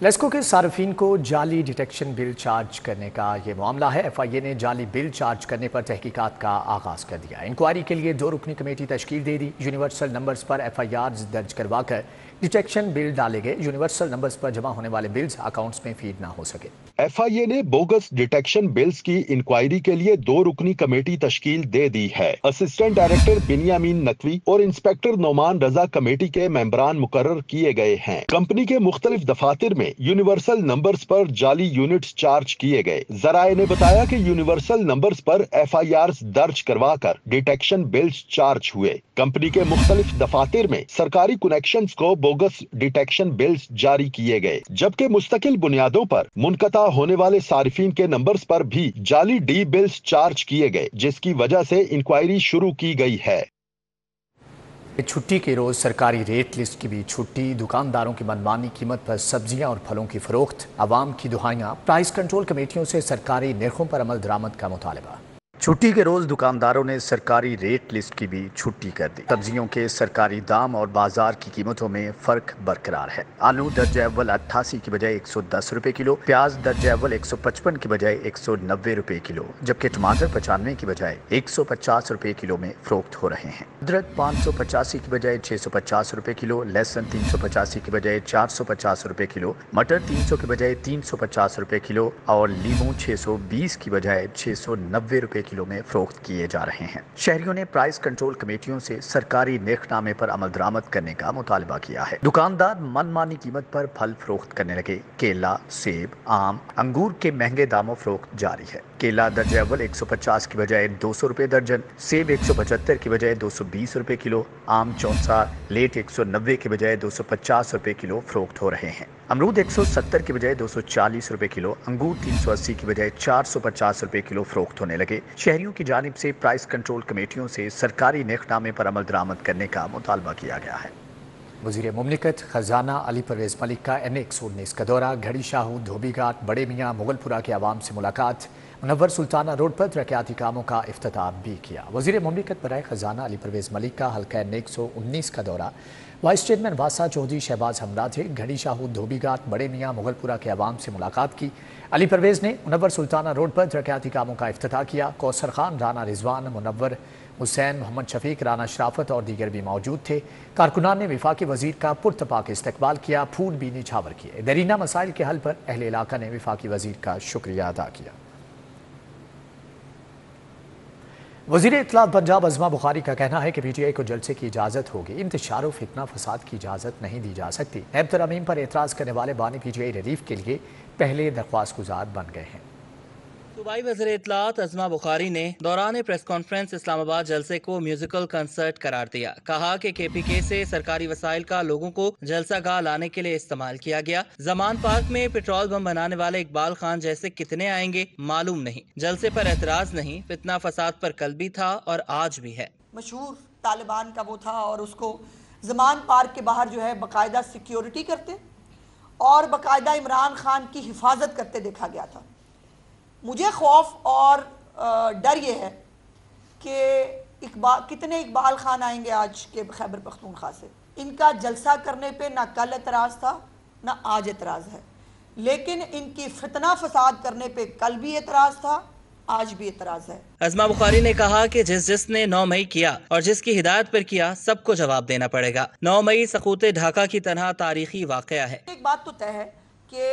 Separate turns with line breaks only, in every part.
लेस्को के सार्फिन को जाली डिटेक्शन बिल चार्ज करने का ये मामला है। एफआईए ने जाली बिल चार्ज करने पर तहकीकात का आगाज कर दिया। इंक्वायरी के लिए 2 रुकनी कमेटी तश्कील दे दी। यूनिवर्सल नंबर्स पर एफआईआर दर्ज करवाकर डिटेक्शन बिल डाले गए। यूनिवर्सल नंबर्स पर जमा होने वाले बिल्स अकाउंट्स में फीड ना हो सके।
एफआईए ने बोगस डिटेक्शन बिल्स की इंक्वायरी के लिए 2 रुकनी कमेटी तश्कील दे दी है। असिस्टेंट डायरेक्टर बिनियामीन नकवी और इंस्पेक्टर नोमान रजा कमेटी के मेंबरान मुकर्रर किए गए हैं। कंपनी के मुख्तलिफ दफातर में यूनिवर्सल नंबर्स पर जाली यूनिट्स चार्ज किए गए। जराये ने बताया कि यूनिवर्सल नंबर्स पर एफआईआर दर्ज करवाकर डिटेक्शन बिल्स चार्ज हुए। कंपनी के मुख्तलिफ दफातर में सरकारी कनेक्शंस को बोगस डिटेक्शन बिल्स जारी किए गए, जबकि मुस्तकिल बुनियादों पर मुनक़ता होने वाले सारिफीन के नंबर्स पर भी जाली डी बिल्स चार्ज किए गए, जिसकी वजह से इंक्वायरी शुरू की गई है।
छुट्टी के रोज सरकारी रेट लिस्ट की भी छुट्टी। दुकानदारों की मनमानी कीमत पर सब्जियां और फलों की फरोख्त, आवाम की दुहाइयां। प्राइस कंट्रोल कमेटियों से सरकारी निर्खों पर अमल दरामद का मुतालबा। छुट्टी के रोज दुकानदारों ने सरकारी रेट लिस्ट की भी छुट्टी कर दी। सब्जियों के सरकारी दाम और बाजार की कीमतों में फर्क बरकरार है। आलू दर्जा अव्वल 88 की बजाय 110 रुपए किलो, प्याज दर्जा अव्वल 155 की बजाय 190 रुपए किलो, जबकि टमाटर 95 की बजाय 150 रुपए किलो में फरोख्त हो रहे हैं। अदरक 585 की बजाय 650 रुपए किलो, लहसुन 385 की बजाय 450 रुपए किलो, मटर 300 की बजाय 350 रुपए किलो और लीमू 620 की बजाय 690 रुपए किलो में फरोख्त किए जा रहे हैं। शहरियों ने प्राइस कंट्रोल कमेटियों से सरकारी नेखनामे पर अमल दरामद करने का मुतालबा किया है। दुकानदार मनमानी कीमत पर फल फरोख्त करने लगे। केला, सेब, आम, अंगूर के महंगे दामों फरोख्त जारी है। केला दर्जा अव्वल 150 की बजाय 200 रुपए दर्जन, सेब 175 की बजाय 220 रुपए किलो, आम चौसा लेट 190 की बजाय 250 रुपए किलो फरोख्त हो रहे हैं। अमरूद 170 की बजाय 240 रुपए किलो, अंगूर 380 की बजाय 450 रुपए किलो फरोख्त होने लगे। शहरियों की जानिब से प्राइस कंट्रोल कमेटियों से सरकारी नेखनामे पर अमल दरामद करने का मुतालबा किया गया है। वज़ीर मुमलिकत खजाना अली परवेज मलिक का NX-19 का दौरा। घड़ी शाहू, धोबी घाट, बड़े मियाँ, मुगलपुरा के आवाम से मुलाकात। मुनव्वर सुल्ताना रोड पर तरक्याती कामों का इफ्तिताह भी किया। वज़ीर मुमलिकत बराए खजाना अली परवेज मलिक का हल्का NX-19 का दौरा। वाइस चेयरमैन वासा चौधरी शहबाज हमरा थे। घड़ी शाहू, धोबी घाट, बड़े मियाँ, मुगलपुरा के आवाम से मुलाकात की। अली परवेज ने मुनव्वर सुल्ताना रोड पर तरक्याती कामों का इफ्तिताह किया। कौसर खान, राना रिजवान, मुनव्वर हुसैन, मोहम्मद शफीक, राना शराफत और दीगर भी मौजूद थे। कारकुनान ने वफाकी वजीर का पुरतपाक इस्तकबाल किया, फूल भी निछावर किए। दरीना मसाइल के हल पर अहले इलाका ने वफाकी वजीर का शुक्रिया अदा किया। वज़ीर इत्तलात पंजाब अज़मा बुखारी का कहना है कि PTI को जलसे की इजाज़त होगी, इंतशार व फितना फसाद की इजाज़त नहीं दी जा सकती। नैब तरमीम पर एतराज़ करने वाले बानी PTI रिलीफ के लिए पहले दरख्वास्त गुजार बन गए हैं।
सूबाई वज़ीर इत्तलात अज़मा बुखारी ने दौरान प्रेस कॉन्फ्रेंस इस्लामाबाद जलसे को म्यूजिकल कंसर्ट करार दिया। कहा कि KPK से सरकारी वसाइल का लोगों को जलसा गाह लाने के लिए इस्तेमाल किया गया। जमान पार्क में पेट्रोल बम बनाने वाले इकबाल खान जैसे कितने आएंगे मालूम नहीं। जलसे पर एतराज नहीं, फितना फसाद पर कल भी था और आज भी है।
मशहूर तालिबान का वो था और उसको जमान पार्क के बाहर जो है बाकायदा सिक्योरिटी करते और बाकायदा इमरान खान की हिफाजत करते देखा गया था। मुझे खौफ और डर ये है कि कितने इकबाल खान आएंगे आज के खैबर पख्तूनख्वा से। इनका जलसा करने पे ना कल एतराज़ था ना आज एतराज़ है, लेकिन इनकी फितना फसाद करने पे कल भी एतराज़ था, आज भी एतराज़ है।
अज़मा बुखारी ने कहा कि जिसने 9 मई किया और जिसकी हिदायत पर किया सबको जवाब देना पड़ेगा। 9 मई सकूत ढाका की तरह तारीखी वाक़या है।
एक बात तो तय है कि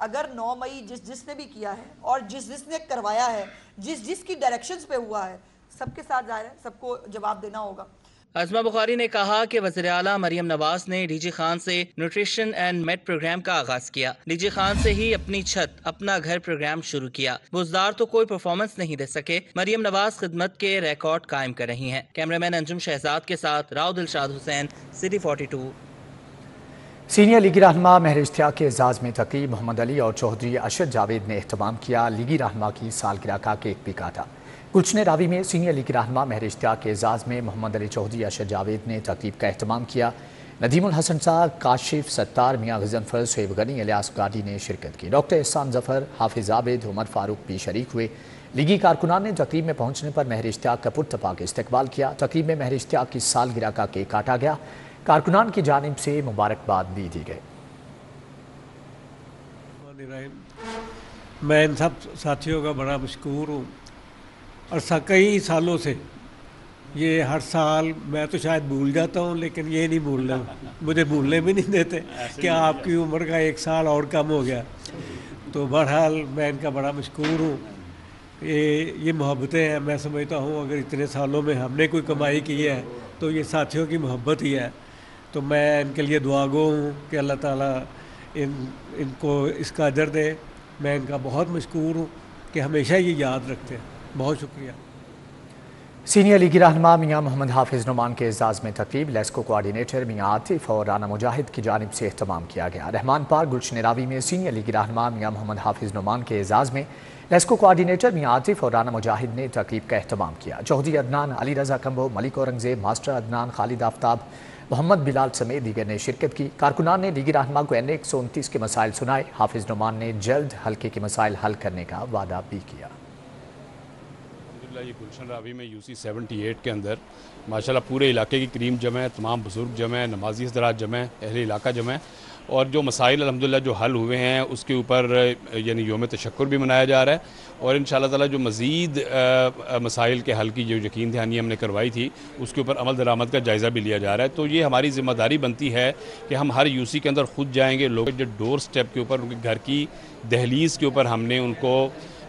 अगर 9 मई जिसने भी किया है और जिसने करवाया है, जिसकी डायरेक्शंस पे हुआ है, सबके साथ जाहिर है सबको जवाब देना होगा।
अज़मा बुखारी ने कहा कि वज़ीर आला मरियम नवाज ने DG खान से न्यूट्रिशन एंड मेड प्रोग्राम का आगाज किया। DG खान से ही अपनी छत अपना घर प्रोग्राम शुरू किया। बुजदार तो कोई परफॉर्मेंस नहीं दे सके। मरियम नवाज खिदमत के रिकॉर्ड कायम कर रही हैं। कैमरामैन अंजुम शहजाद के साथ राव दिलशाद हुसैन, सिटी 42।
सीनियर लीगी रहनुमा महर इश्तियाक के एजाज़ में तकरीब। मोहम्मद अली और चौधरी अशद जावेद ने एहतमाम किया। लीगी रहनुमा की सालगिरह का केक भी काटा। गुलशन रावी में सीनियर लीगी रहनुमा महर इश्तियाक के एजाज़ में मोहम्मद अली, चौधरी अशद जावेद ने तकरीब का एहतमाम किया। नदीमुल हसन साहब, काशिफ सत्तार, मियाँ गजनफर, सोहेब गनी, इलियास गाडी ने शिरकत की। डॉक्टर एहसान जफर, हाफिज आबिद, उमर फारूक भी शरीक हुए। लीगी कारकुनान ने तकरीब में पहुँचने पर महर इश्तियाक का पुरतपाक इस्तकबाल किया। तकरीब में महर इश्तियाक की सालगिरह का केक काटा गया। कारकुनान की जानिब से मुबारकबाद भी दी गई।
मैं इन सब साथियों का बड़ा मशकूर हूँ और कई सालों से ये हर साल मैं तो शायद भूल जाता हूँ, लेकिन ये नहीं भूलना, मुझे भूलने भी नहीं देते कि आपकी उम्र का 1 साल और कम हो गया। तो बहरहाल मैं इनका बड़ा मशकूर हूँ। ये मोहब्बतें हैं, मैं समझता हूँ अगर इतने सालों में हमने कोई कमाई की है तो ये साथियों की मोहब्बत ही है। तो मैं इनके लिए दुआगो हूँ कि अल्लाह ताला इनको इसका अजर दे। मैं इनका बहुत मशकूर हूँ कि हमेशा ये याद रखते हैं। बहुत शुक्रिया।
सीनियर लीगी रहनुमा मियाँ मोहम्मद हाफिज़ नुमान के एजाज़ में तकरीब लेस्को कोऑर्डिनेटर मियाँ आतिफ और राना मुजाहिद की जानिब से एहतमाम किया गया। रहमान पार्क गुलशन रावी में सीनियर लीगी रहनुमा मियाँ मोहम्मद हाफिज़ नुमान के एजाज़ में लेस्को कोऑर्डिनेटर मियाँ आतिफ और राना मुजाहिद ने तकरीब का एहतमाम किया। चौधरी अदनान, अली रज़ा कंबो, मलिक औरंगज़ेब, मास्टर अदनान, खालिद आफ्ताब, मोहम्मद बिलाल समेत दीगर ने शिरकत की। कारकुनान ने लीगी रहनुमा को NA 129 के मसाइल सुनाए। हाफिज़ नुमान ने जल्द हल्के के मसाइल हल करने का वादा भी किया।
ये गुलशन रावी में UC 78 के अंदर माशाल्लाह पूरे इलाके की करीम जमा है, तमाम बुज़ुर्ग जमा है, नमाजी हज़रात जमा है, अहले इलाका जमा है और जो मसाइल अल्हम्दुलिल्लाह जो हल हुए हैं उसके ऊपर यानी योम तशक्कुर भी मनाया जा रहा है और इंशाअल्लाह ताला जो मज़ीद मसाइल के हल की जो यकीन दहानी हमने करवाई थी उसके ऊपर अमल दरामद का जायज़ा भी लिया जा रहा है। तो ये हमारी ज़िम्मेदारी बनती है कि हम हर UC के अंदर ख़ुद जाएँगे, लोग जो डोर स्टेप के ऊपर उनके घर की दहलीज़ के ऊपर हमने उनको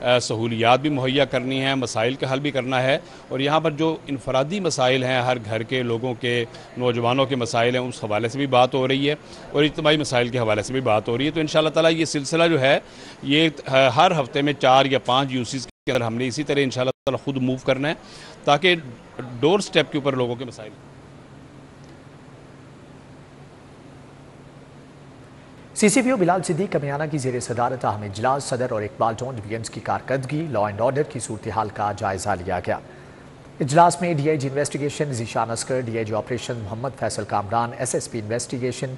सहूलियात भी मुहैया करनी है, मसाइल का हल भी करना है और यहाँ पर जो इनफरादी मसाइल हैं, हर घर के लोगों के, नौजवानों के मसाइल हैं, उस हवाले से भी बात हो रही है और इज्तिमाई मसाइल के हवाले से भी बात हो रही है। तो इंशाअल्लाह ताला ये सिलसिला जो है ये हर हफ्ते में 4 या 5 UCs के अंदर हमने इसी तरह इंशाअल्लाह ताला खुद मूव करना है ताकि डोर स्टेप के ऊपर लोगों के मसाइल।
CCPO बिलाल सिद्दीक कमियाना की ज़ेर सदारत अहम इजलास सदर और इकबाल टोन डिवीजन्स की कारकर्दगी, लॉ एंड ऑर्डर की सूरत हाल का जायज़ा लिया गया। इजलास में DIG investigation Zeeshan Askar, DIG operation Mohammad Faisal Kamran, SSP investigation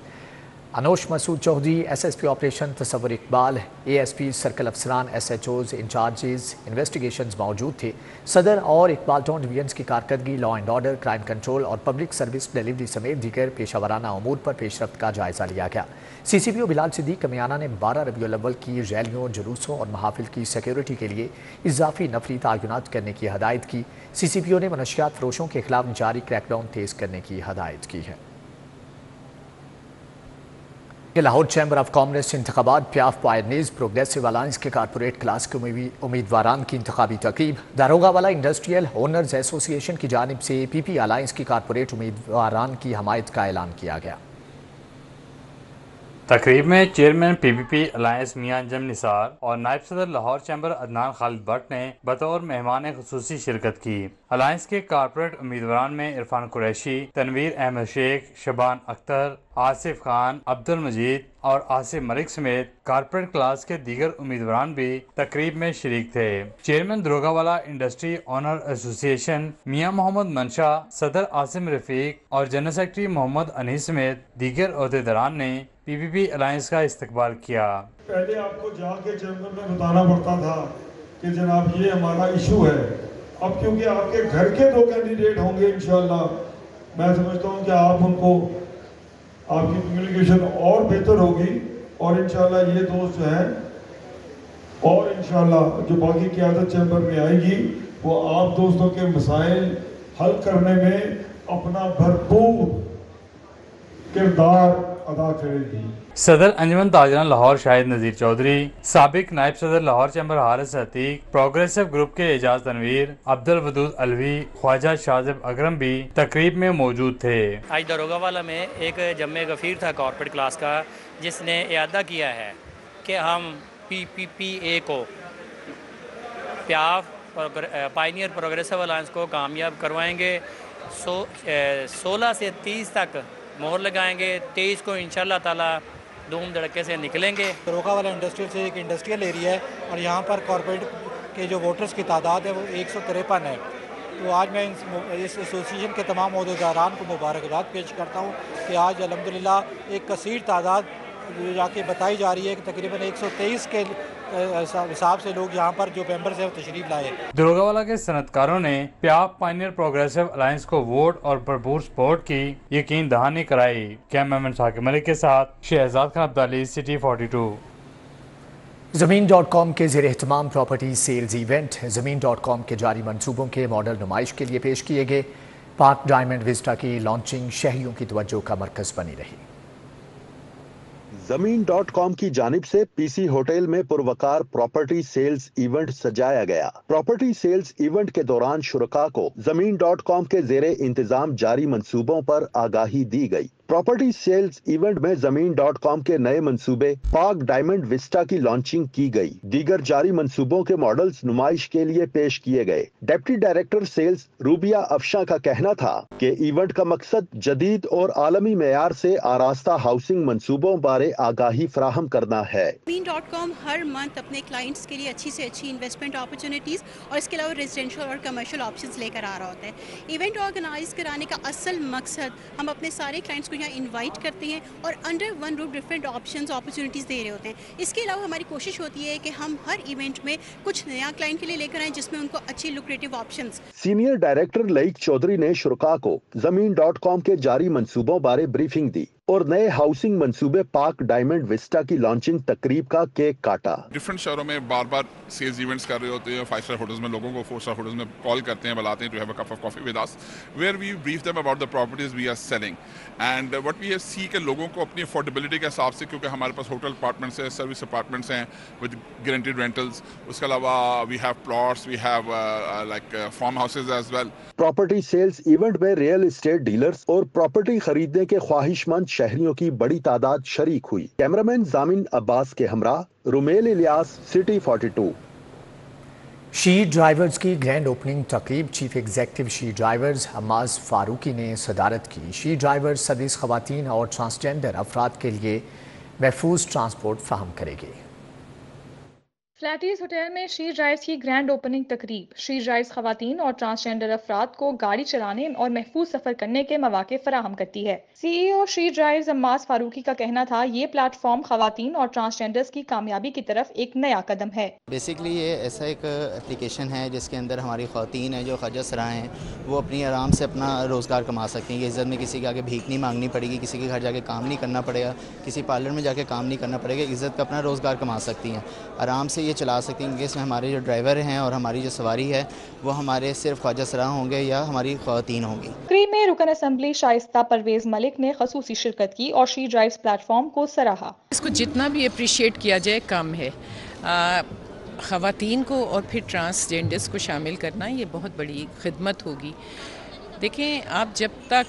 Anosh Masood Chaudhary, SSP operation Tasawwur Iqbal, ASP circle अफसरान, SHOs इंचार्जेस इन्वेस्टिगेशंस मौजूद थे। सदर और इकबाल टाउन डिवीजन्स की कारकर्दगी, law and order, crime control और पब्लिक सर्विस डिलीवरी समेत दीगर पेशावराना उमूर पर पेशरफ्त का जायज़ा लिया गया। CCPO बिलाल सिद्दीक कमियाना ने 12 रबीउल अव्वल की रैलियों, जुलूसों और महाफिल की सिक्योरिटी के लिए इजाफी नफरी तयनात करने की हदायत की। CCPO ने मनशियात फरोशों के खिलाफ जारी क्रैकडाउन तेज़ करने की हदायत की है। लाहौर चैम्बर ऑफ कॉमर्स इंतखाबात प्याफ पायरनीज प्रोग्रेसिव अलायंस के कारपोरेट क्लास के उम्मीदवारान की इंतखाबी तकरीब। दारोगा वाला इंडस्ट्रियल ओनर्स एसोसिएशन की जानिब से PP अलायंस की कारपोरेट उम्मीदवारान की हमायत का ऐलान किया गया।
तकरीब में चेयरमैन PPP अलायंस मियां अंजम निसार और नायब सदर लाहौर चैम्बर अदनान खालिद भट्ट ने बतौर मेहमान खुसूसी शिरकत की। अलायंस के कारपोरेट उम्मीदवारान में इरफान कुरैशी, तनवीर अहमद शेख, शबान अख्तर, आसिफ खान, अब्दुल मजीद और आसिफ मलिक समेत कारपोरेट क्लास के दीगर उम्मीदवारान भी तकरीब में शरीक थे। Chairman Darogawala industry owner association मियां मोहम्मद मंशा, सदर आसिम रफीक और जनरल सेक्रेटरी मोहम्मद अनीस समेत दीगर ओहदेदारान ने PPP अलायंस का इस्तकबाल किया।
पहले आपको जाके चैम्बर में बताना पड़ता था कि जनाब ये हमारा इशू है। अब क्योंकि आपके घर के 2 कैंडिडेट होंगे इंशाल्लाह, मैं समझता हूँ कि आप उनको आपकी कम्युनिकेशन और बेहतर होगी और इंशाल्लाह ये दोस्त जो है और इंशाल्लाह जो बाकी क़यादत चैम्बर में आएगी वो आप दोस्तों के मसाइल हल करने में अपना भरपूर किरदार अदा करेगी।
सदर अंजुमन ताजरान लाहौर शाहिद नज़ीर चौधरी, साबिक नायब सदर Lahore chamber Haris Atiq, progressive group के एजाज तनवीर, अब्दुल वदूद अलवी, ख्वाजा शाजिब अकरम भी तकरीब में मौजूद थे।
आज दरोगावाला में एक जम्मे गफीर था कॉर्पोरेट क्लास का, जिसने इरादा किया है कि हम PPPA को प्याफ पायनियर प्रोग्रेसिव अलायंस को कामयाब करवाएंगे। 16 से 30 तक मोहर लगाएंगे, 23 को इंशाल्लाह ताला धूम धड़के से निकलेंगे। दरोगावाला इंडस्ट्रियल से एक इंडस्ट्रियल एरिया है और यहाँ पर कॉर्पोरेट के जो वोटर्स की तादाद है वो 153 है। तो आज मैं इस एसोसिएशन के तमाम ओहदेदारान को मुबारकबाद पेश करता हूँ कि आज अल्हम्दुलिल्लाह एक कसीर तादाद जाके बताई जा रही है कि तकरीबन 123 के हिसाब से लोग यहाँ पर जो मेंबर्स हैं वो तशरीफ लाए।
दरोगावाला के सनतकारों ने प्याफ पायनियर प्रोग्रेसिव अलायंस को वोट और भरपूर सपोर्ट की यकीन दहानी कराई। कैमरामैन साकिब मलिक के साथ शहजाद खान अब्दाली, सिटी 42।
ज़मीन.com के ज़ेर एहतमाम प्रॉपर्टी सेल्स इवेंट ज़मीन.com के जारी मंसूबों के मॉडल नुमाइश के लिए पेश किए गए। पार्क डायमंड विस्टा की लॉन्चिंग शहरियों की तवज्जो का मरकज बनी रही।
ज़मीन.com की जानिब से पीसी होटल में पुरवकार प्रॉपर्टी सेल्स इवेंट सजाया गया। प्रॉपर्टी सेल्स इवेंट के दौरान शुरका को ज़मीन.com के ज़ेरे इंतजाम जारी मंसूबों पर आगाही दी गई। प्रॉपर्टी सेल्स इवेंट में ज़मीन.com के नए मंसूबे पार्क डायमंड विस्टा की लॉन्चिंग की गई। दीगर जारी मंसूबों के मॉडल्स नुमाइश के लिए पेश किए गए। Deputy director sales Rubia Afsha का कहना था कि इवेंट का मकसद जदीद और आलमी मेयार से आरास्ता हाउसिंग मंसूबों बारे आगाही फराहम करना है।
ज़मीन.com हर मंथ अपने क्लाइंट्स के लिए अच्छी से अच्छी इन्वेस्टमेंट अपॉर्चुनिटीज़ और इसके अलावा रेजिडेंशियल और कमर्शियल ऑप्शंस लेकर आ रहा होता है। इवेंट ऑर्गेनाइज कराने का असल मकसद हम अपने सारे क्लाइंट्स यहाँ इनवाइट करते हैं और under one roof different options opportunities दे रहे होते हैं। इसके अलावा हमारी कोशिश होती है कि हम हर इवेंट में कुछ नया क्लाइंट के लिए लेकर आएं जिसमें उनको अच्छी lucrative options.
Senior director Laeeq Chaudhry ने शुरका को ज़मीन.com के जारी मंसूबों बारे ब्रीफिंग दी और नए हाउसिंग मंसूबे पार्क डायमंड विस्टा की लॉन्चिंग तकरीब का केक काटा।
डिफरेंट शहरों में बार बार सेल्स इवेंट्स कर रहे होते हैं। 5 स्टार होटल्स में लोगों को 4 स्टार होटल्स में कॉल करते हैं, बुलाते हैं to have a cup of coffee with us where we brief them about the properties we are selling and what we see के लोगों को अपनी अफोर्डेबिलिटी के हिसाब से, क्योंकि हमारे पास होटल अपार्टमेंट्स हैं, सर्विस अपार्टमेंट्स हैं विद गारंटीड रेंटल्स। उसके अलावा we have plots, we have like farm houses as well.
Property sales event में रियल एस्टेट डीलर्स और प्रॉपर्टी खरीदने के ख्वाहिशमंद शहरियों की बड़ी तादाद शरीक हुई। कैमरामैन जामिन अब्बास के हमरा Rumel Ilyas, city 42।
She drivers की ग्रैंड ओपनिंग तकरीब chief executive she drivers Hammas Farooqui ने सदारत की। शी ड्राइवर्स सर्विस खवातीन और ट्रांसजेंडर अफराद के लिए महफूज ट्रांसपोर्ट फराहम करेगी।
फ्लैटीज होटल में शी ड्राइव्स की ग्रैंड ओपनिंग तकरीब। शी ड्राइव्स खवातीन और ट्रांसजेंडर अफराद को गाड़ी चलाने और महफूज सफर करने के मौके फराहम करती है। CEO she drives Ammas Farooqui का कहना था, ये प्लेटफॉर्म खवातीन और ट्रांसजेंडर्स की कामयाबी की तरफ एक नया कदम है।
बेसिकली ये ऐसा एक एप्लीकेशन है जिसके अंदर हमारी खवातीन हैं जो खर्जा सराएँ हैं, वो अपनी आराम से अपना रोज़गार कमा सकती हैं। इज़्ज़त में किसी के आगे भीख नहीं मांगनी पड़ेगी, किसी के घर जाके काम नहीं करना पड़ेगा, किसी पार्लर में जाके काम नहीं करना पड़ेगा। इज़्ज़त का अपना रोज़गार कमा सकती हैं, आराम से ये चला सकती हैं। इसमें हमारे जो ड्राइवर हैं और हमारी जो सवारी है वो हमारे सिर्फ ख्वाजा सरा होंगे या हमारी खवातीन होंगी।
तकरीब में रुकन असेंबली शाइस्ता परवेज मलिक ने खसूसी शिरकत की और शी ड्राइव्स प्लेटफॉर्म को सराहा।
इसको जितना भी अप्रिशिएट किया जाए कम है। खवातीन को और फिर ट्रांसजेंडर्स को शामिल करना ये बहुत बड़ी खिदमत होगी। देखें, आप जब तक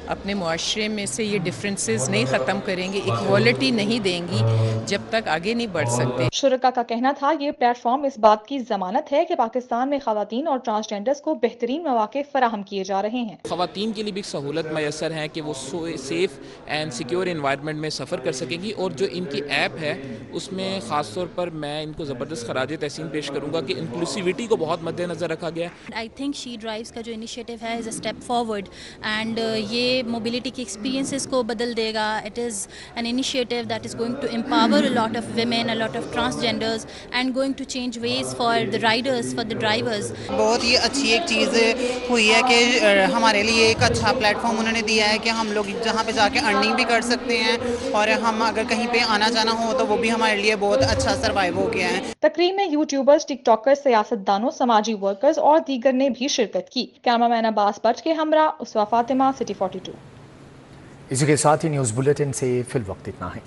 अपने मुआशरे में से ये डिफरेंसेस नहीं ख़त्म करेंगे, इक्वालिटी नहीं देंगी, जब तक आगे नहीं बढ़ सकते।
शुरका का कहना था, ये प्लेटफॉर्म इस बात की जमानत है कि पाकिस्तान में खवातीन और ट्रांसजेंडर्स को बेहतरीन मौके फराहम किए जा रहे हैं।
खवातीन के लिए भी सहूलत मैसर है कि वो सेफ एंड सिक्योर इन्वायरमेंट में सफ़र कर सकेंगी और जो इनकी ऐप है उसमें ख़ास तौर पर मैं इनको ज़बरदस्त खराज तहसीन पेश करूँगा कि इंक्लूसिविटी को बहुत मद्देनज़र रखा गया।
आई थिंक शी ड्राइव्स का जो इनिशिएटिव है is a step forward and ये मोबिलिटी के एक्सपीरियंसेस को बदल देगा। It is an initiative that is going to empower a lot of women, a lot of transgenders and going to change ways for the riders, for the drivers.
बहुत ही अच्छी एक चीज़ हुई है कि हमारे लिए एक अच्छा प्लेटफॉर्म उन्होंने दिया है कि हम लोग जहाँ पे जाके अर्निंग भी कर सकते हैं और हम अगर कहीं पे आना जाना हो तो वो भी हमारे लिए बहुत अच्छा सर्वाइव हो गया है।
तकरीब में यूट्यूबर्स, टिकटॉकर्स, सियासतदानों, समाजी वर्कर्स और दीगर ने भी शिरकत की। कैमरामैन अब्बास बट के हमरा, उसवा फातिमा, सिटी 42।
इसी के साथ ही न्यूज़ बुलेटिन से फिल वक्त इतना है।